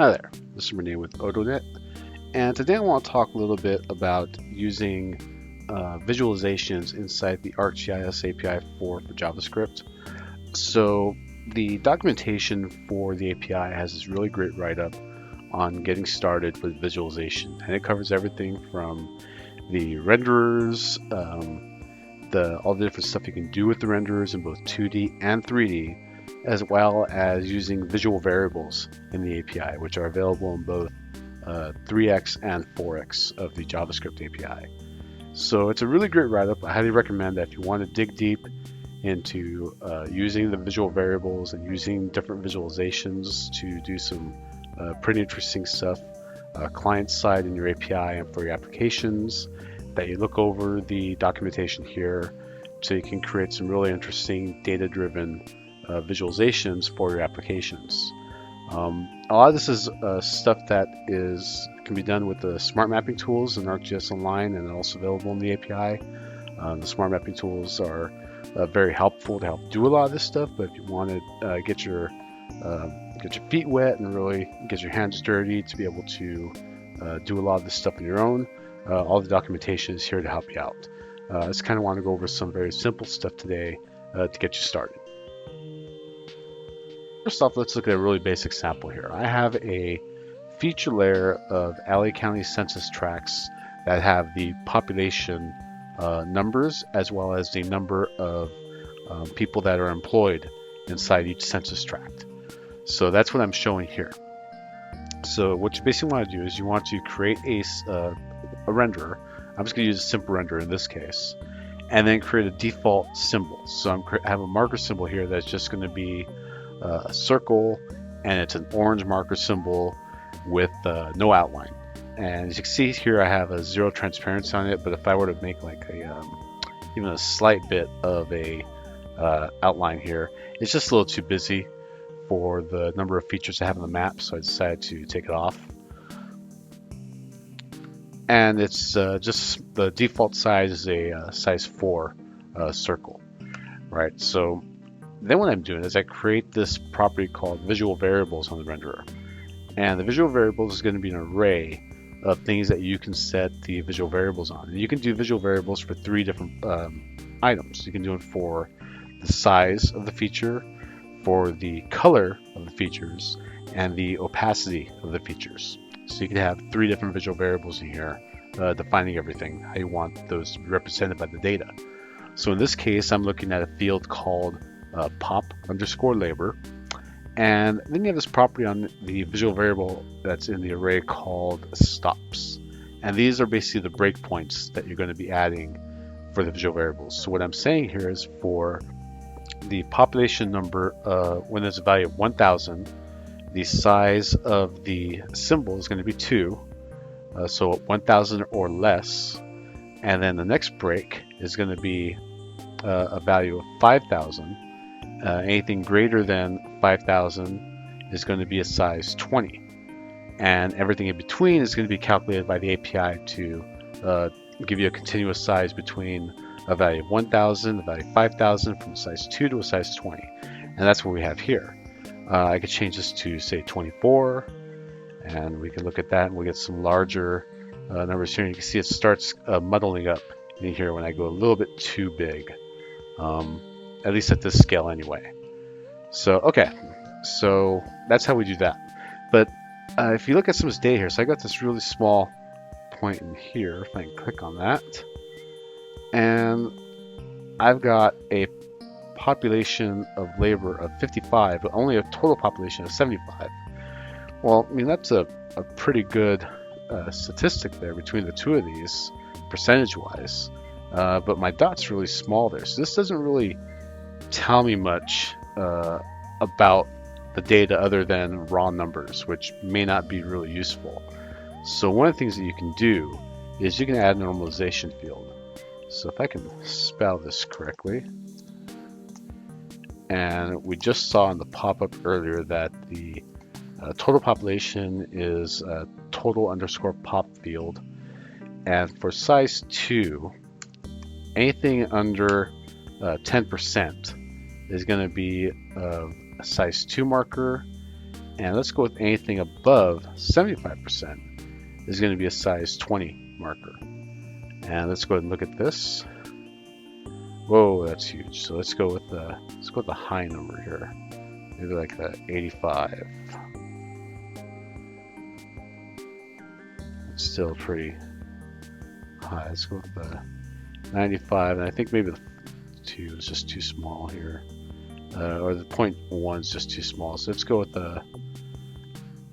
Hi there, this is Renee with AutoNet, and today I want to talk a little bit about using visualizations inside the ArcGIS API for JavaScript. So the documentation for the API has this really great write-up on getting started with visualization, and it covers everything from the renderers, all the different stuff you can do with the renderers in both 2D and 3D, as well as using visual variables in the API, which are available in both 3x and 4x of the JavaScript API. So it's a really great write-up. I highly recommend that if you want to dig deep into using the visual variables and using different visualizations to do some pretty interesting stuff client-side in your API and for your applications, that you look over the documentation here so you can create some really interesting data-driven visualizations for your applications. A lot of this is stuff that can be done with the smart mapping tools in ArcGIS Online and also available in the API. The smart mapping tools are very helpful to help do a lot of this stuff, but if you want to get your feet wet and really get your hands dirty to be able to do a lot of this stuff on your own, all the documentation is here to help you out. I just kind of want to go over some very simple stuff today to get you started. First off, let's look at a really basic sample here. I have a feature layer of LA County census tracts that have the population numbers as well as the number of people that are employed inside each census tract. So that's what I'm showing here. So what you basically want to do is you want to create a renderer. I'm just going to use a simple renderer in this case, and then create a default symbol. So I have a marker symbol here that's just going to be a circle, and it's an orange marker symbol with no outline. And as you can see here, I have a 0 transparency on it, but if I were to make like even a slight bit of a outline here, it's just a little too busy for the number of features I have on the map, so I decided to take it off. And it's just the default size is a size 4 circle, right? So then what I'm doing is I create this property called visual variables on the renderer. And the visual variables is going to be an array of things that you can set the visual variables on. And you can do visual variables for 3 different items. You can do it for the size of the feature, for the color of the features, and the opacity of the features. So you can have 3 different visual variables in here defining everything, how you want those to be represented by the data. So in this case, I'm looking at a field called pop_labor, and then you have this property on the visual variable that's in the array called stops, and these are basically the breakpoints that you're going to be adding for the visual variables. So what I'm saying here is for the population number, when there's a value of 1000, the size of the symbol is going to be 2, so 1000 or less, and then the next break is going to be a value of 5000. Anything greater than 5,000 is going to be a size 20, and everything in between is going to be calculated by the API to give you a continuous size between a value of 1,000, a value of 5,000, from a size 2 to a size 20, and that's what we have here. I could change this to say 24, and we can look at that and we'll get some larger numbers here. You can see it starts muddling up in here when I go a little bit too big. At least at this scale anyway. So, okay, so that's how we do that. But if you look at some of this data here, so I got this really small point in here, if I can click on that, and I've got a population of labor of 55, but only a total population of 75. Well, I mean, that's a pretty good statistic there between the two of these, percentage-wise, but my dot's really small there, so this doesn't really tell me much about the data other than raw numbers, which may not be really useful. So one of the things that you can do is you can add a normalization field. So if I can spell this correctly, and we just saw in the pop-up earlier that the total population is total_pop field, and for size 2, anything under 10% is going to be a size 2 marker, And let's go with anything above 75% is going to be a size 20 marker. And let's go ahead and look at this. Whoa, that's huge. So let's go with the high number here. Maybe like the 85. It's still pretty high. Let's go with the 95, and I think maybe the 2 is just too small here, or the 0.1 is just too small. So let's go with the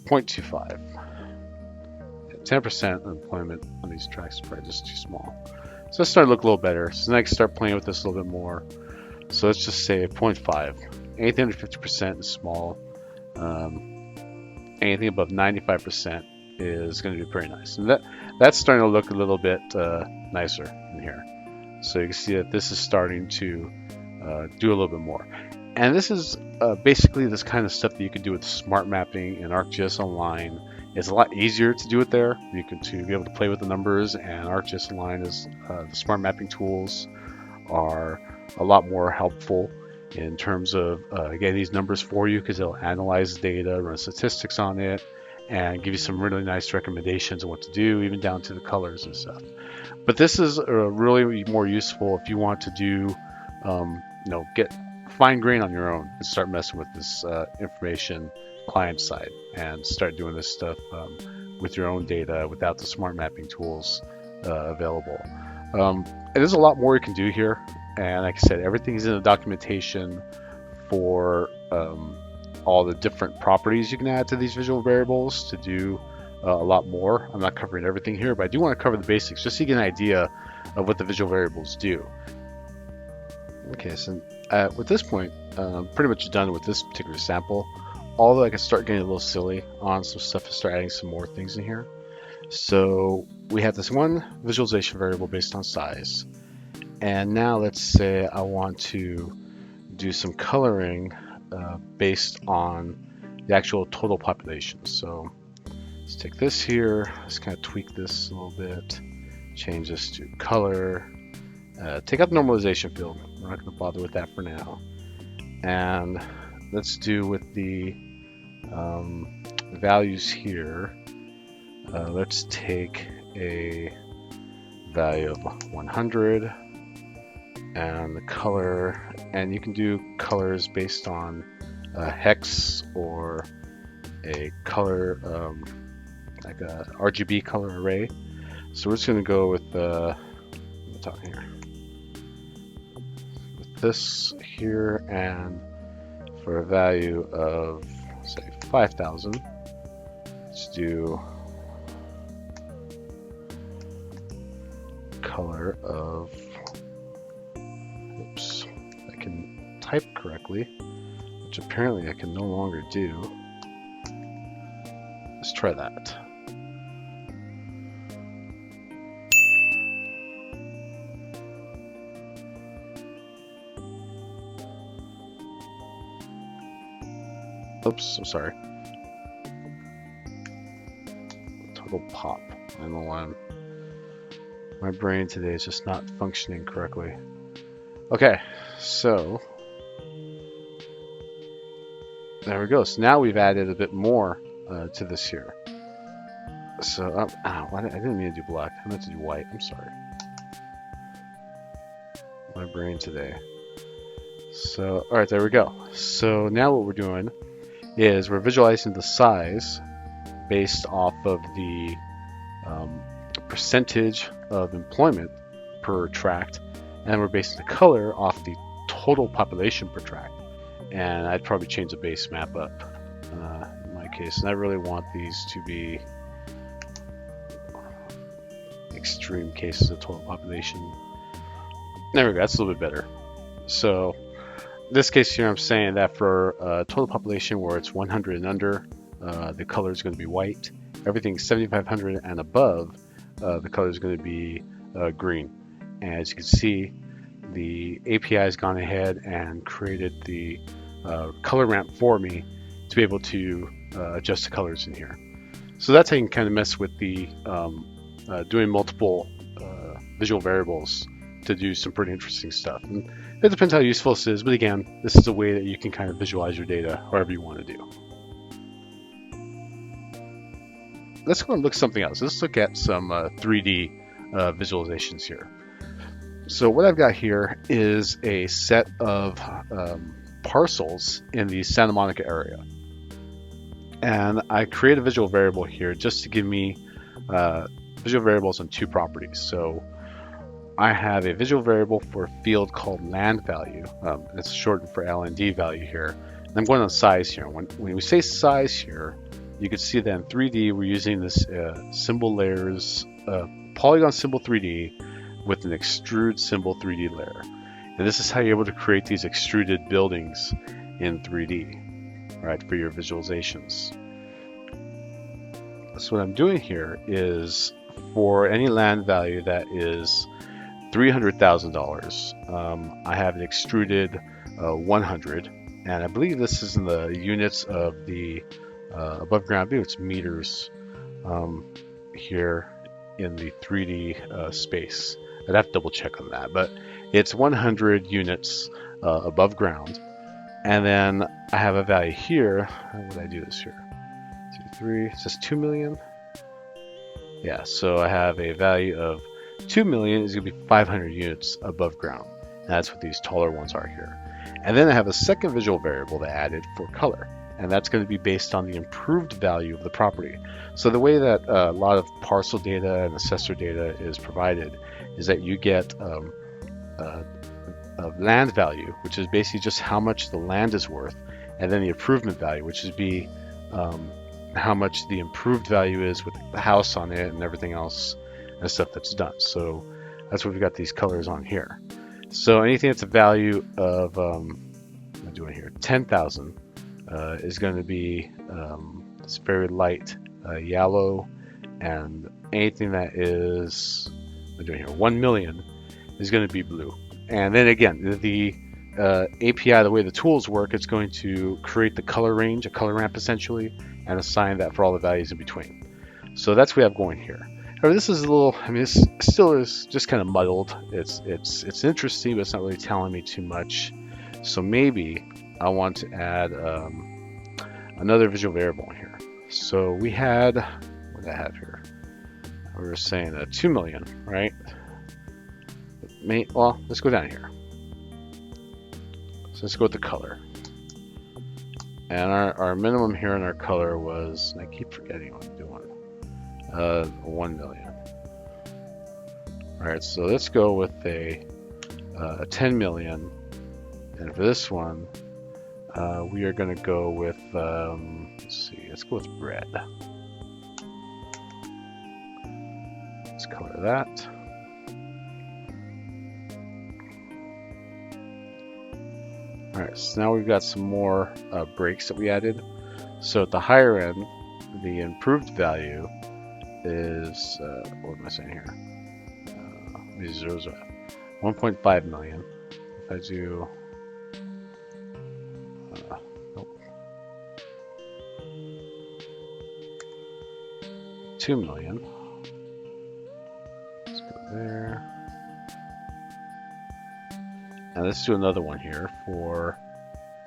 0.25. 10% employment on these tracks is probably just too small. So let's start to look a little better. So now I can start playing with this a little bit more. So let's just say 0.5. Anything under 50% is small. Anything above 95% is going to be pretty nice. And that's starting to look a little bit nicer in here. So you can see that this is starting to do a little bit more. And this is basically this kind of stuff that you can do with smart mapping and ArcGIS Online. It's a lot easier to do it there. You can be able to play with the numbers, and ArcGIS Online is the smart mapping tools are a lot more helpful in terms of getting these numbers for you, because they'll analyze the data, run statistics on it, and give you some really nice recommendations on what to do, even down to the colors and stuff. But this is really more useful if you want to do, get fine grain on your own and start messing with this information client side and start doing this stuff with your own data without the smart mapping tools available. And there's a lot more you can do here. And like I said, everything's in the documentation for all the different properties you can add to these visual variables to do a lot more. I'm not covering everything here, but I do want to cover the basics just so you get an idea of what the visual variables do. Okay, so with this point, pretty much done with this particular sample. Although I can start getting a little silly on some stuff to start adding some more things in here. So we have this one visualization variable based on size. And now let's say I want to do some coloring based on the actual total population. So let's take this here, let's kind of tweak this a little bit, change this to color, take out the normalization field. We're not going to bother with that for now. And let's do with the values here. Let's take a value of 100 and the color, and you can do colors based on hex or a color like a RGB color array. So we're just going to go with here with this here, and for a value of say 5,000, let's do color of, oops, I can type correctly, which apparently I can no longer do. Let's try that. Oops, I'm sorry. Total pop. I don't know why my brain today is just not functioning correctly. Okay, so there we go. So now we've added a bit more to this here. So I didn't mean to do black. I meant to do white. I'm sorry. My brain today. So all right, there we go. So now what we're doing is we're visualizing the size based off of the percentage of employment per tract, and we're basing the color off the total population per tract. And I'd probably change the base map up in my case, and I really want these to be extreme cases of total population. There we go, that's a little bit better. So this case here, I'm saying that for total population where it's 100 and under, the color is going to be white. Everything 7,500 and above, the color is going to be green. And as you can see, the API has gone ahead and created the color ramp for me to be able to adjust the colors in here. So that's how you can kind of mess with the doing multiple visual variables to do some pretty interesting stuff. And it depends how useful this is, but again, this is a way that you can kind of visualize your data however you want to do. let's go and look at something else. Let's look at some 3D visualizations here. So what I've got here is a set of parcels in the Santa Monica area. And I create a visual variable here just to give me visual variables on two properties. So I have a visual variable for a field called land value. It's shortened for LND value here. And I'm going on size here. When we say size here, you can see that in 3D we're using this symbol layers, polygon symbol 3D with an extrude symbol 3D layer. And this is how you're able to create these extruded buildings in 3D, right, for your visualizations. So what I'm doing here is for any land value that is $300,000, I have an extruded 100, and I believe this is in the units of the above ground view. It's meters here in the 3D space. I'd have to double check on that, but it's 100 units above ground. And then I have a value here. How would I do this here? 2, 3, it says 2 million. Yeah, so I have a value of 2 million is going to be 500 units above ground. And that's what these taller ones are here. And then I have a second visual variable that I added for color. And that's going to be based on the improved value of the property. So the way that a lot of parcel data and assessor data is provided is that you get a land value, which is basically just how much the land is worth, and then the improvement value, which is how much the improved value is with the house on it and everything else and stuff that's done. So that's what we've got these colors on here. So anything that's a value of what am I doing here? 10,000 is going to be this very light yellow, and anything that is I'm doing here 1 million is going to be blue. And then again, the API, the way the tools work, it's going to create the color range, a color ramp essentially, and assign that for all the values in between. So that's what we have going here. However, this is a little, I mean, this still is just kind of muddled. It's interesting, but it's not really telling me too much. So maybe I want to add another visual variable in here. So we had, what did I have here? We were saying 2 million, right? Well, let's go down here. So let's go with the color. And our minimum here in our color was, and I keep forgetting what I'm doing, 1 million. All right, so let's go with a 10 million. And for this one, we are going to go with, let's go with red. Let's color that. All right, so now we've got some more breaks that we added. So at the higher end, the improved value is, what am I saying here? These zeros are 1.5 million. If I do, nope, 2 million. Let's go there. And let's do another one here for,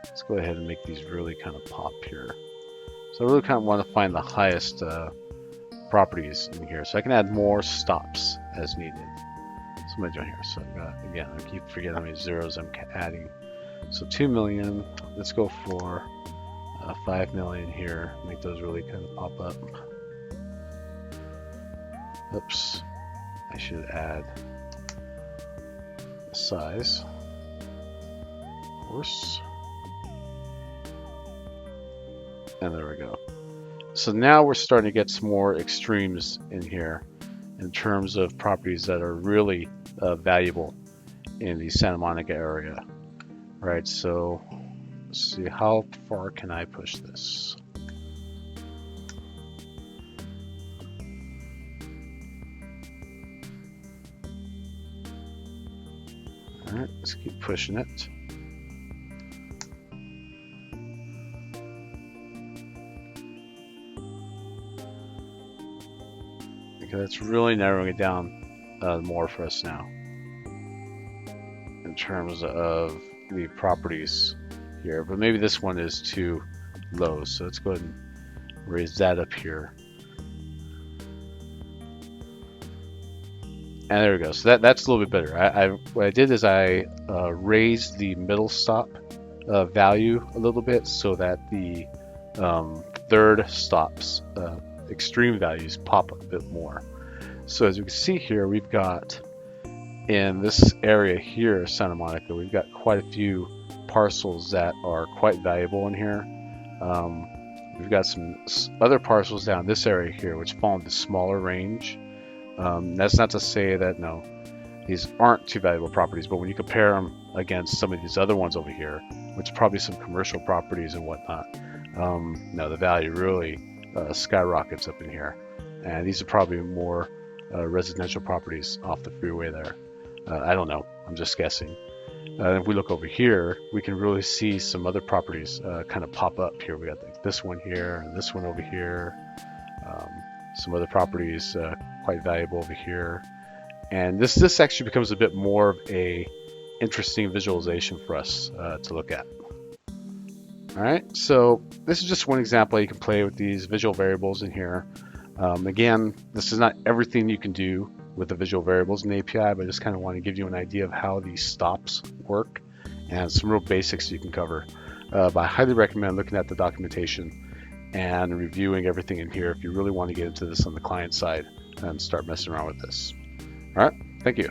let's go ahead and make these really kind of pop here. So I really kind of want to find the highest properties in here. So I can add more stops as needed. So what am I doing here? So I've got, again, I keep forgetting how many zeros I'm adding. So 2 million, let's go for 5 million here. Make those really kind of pop up. Oops, I should add the size. And there we go. So now we're starting to get some more extremes in here in terms of properties that are really valuable in the Santa Monica area. Right, so let's see, how far can I push this? All right, let's keep pushing it. Okay, that's really narrowing it down more for us now in terms of the properties here, but maybe this one is too low, so let's go ahead and raise that up here. And there we go. So that's a little bit better. What I did is I raised the middle stop value a little bit so that the third stop's extreme values pop up a bit more. So as you can see here, we've got in this area here, Santa Monica, we've got quite a few parcels that are quite valuable in here. We've got some other parcels down this area here which fall in the smaller range. That's not to say that no, these aren't too valuable properties, but when you compare them against some of these other ones over here, which are probably some commercial properties and whatnot, no, the value really skyrockets up in here. And these are probably more residential properties off the freeway there. I don't know, I'm just guessing. If we look over here, we can really see some other properties kind of pop up here. We got like this one here and this one over here. Some other properties quite valuable over here. And this actually becomes a bit more of a interesting visualization for us to look at. All right, so this is just one example. You can play with these visual variables in here. Again, this is not everything you can do with the visual variables in the API, but I just kind of want to give you an idea of how these stops work and some real basics you can cover. But I highly recommend looking at the documentation and reviewing everything in here if you really want to get into this on the client side and start messing around with this. All right, thank you.